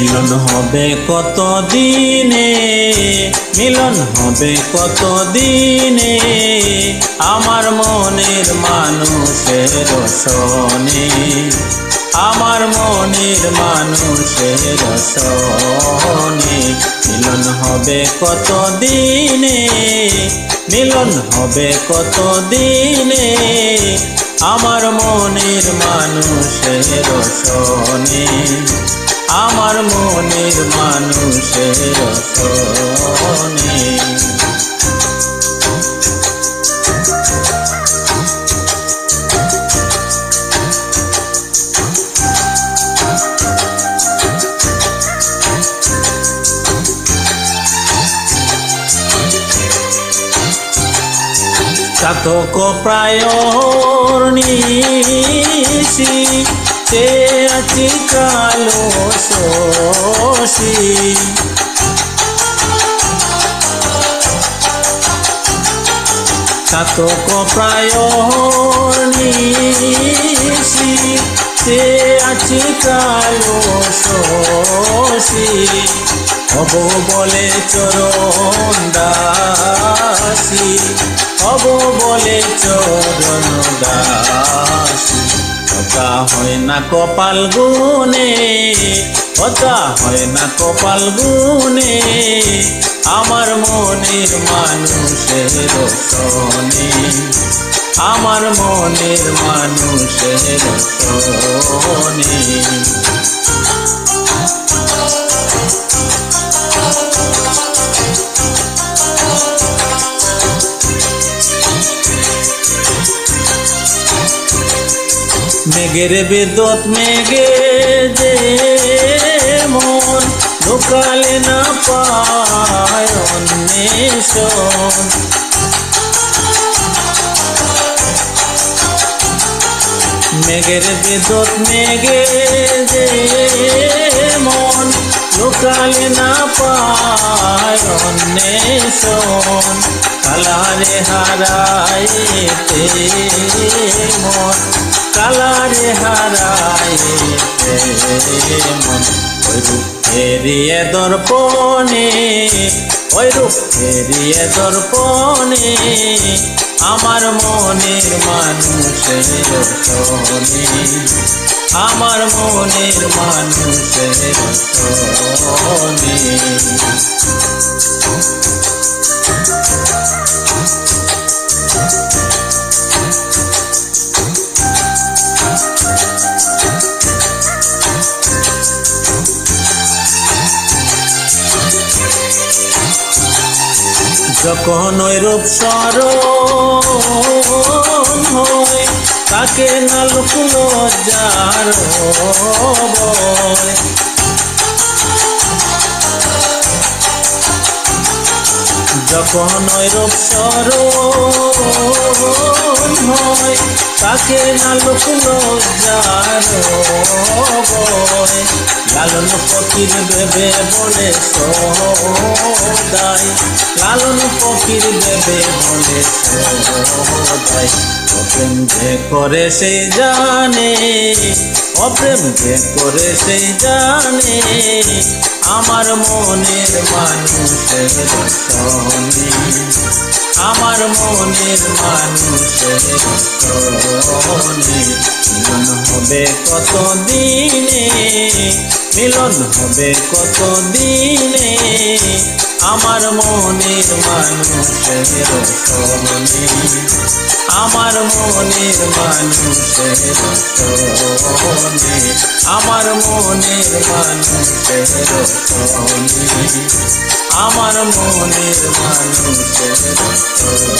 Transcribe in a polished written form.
মিলন হবে কত দিনে, মিলন হবে কত দিনে, আমার মনের মানুষের সনে, আমার মনের মানুষের সনে। মিলন হবে কত দিনে, মিলন হবে কত দিনে, আমার মনের মানুষের সনে, আমার মনের মানুষের সনে। চাতক প্রায়র নিশি, সে আছি কালো শশী। চাতক প্রায়র নিশি, সে আছি কালো শশী। হব বলে চরণ দাসী, হব বলে চরণ দাসী। কথা হয় না কপাল গুনে, কথা হয় না কপাল গুনে, আমার মনের মানুষের সনে, আমার মনের মানুষের সনে। মেঘের বিদ্যুৎ মেঘে যে মন, ঢোকালে না পায় অন্বেষণ। মেঘের বিদ্যুৎ মেঘে যে মন, ঢোকালে না পায় অন্বেষণ। কালারে হারাইতে মন, কালারে হারাইতে মন। ওই রূপ ফেরিয়ে দর্পণে, ওই রূপ ফেরিয়ে দর্পণে, আমার মনের মানুষের সনে, আমার মনের মানুষের সনে। যখন ওই রূপ স্মরণ হয়, তাকে না লোক লজ্জার ভয়। যখন ওই রূপ স্মরণ হয়, তাকে না লোক লজ্জার ভয়। লালন ফকির ভেবে বলে সদাই, লালন ফকির ভেবে বলে সদাই। অপ্রেম যে করে সেই জানে, অপ্রেম যে করে সেই জানে, আমার মনের মানুষের সনে, আমার মনের মানুষের সনে। মিলন হবে কত দিনে, মিলন হবে কত দিনে, আমার মনের মানুষের সনে, আমার মনের মানুষের সনে, আমার মনের মানুষের সনে, আমার মনের মানুষের সনে।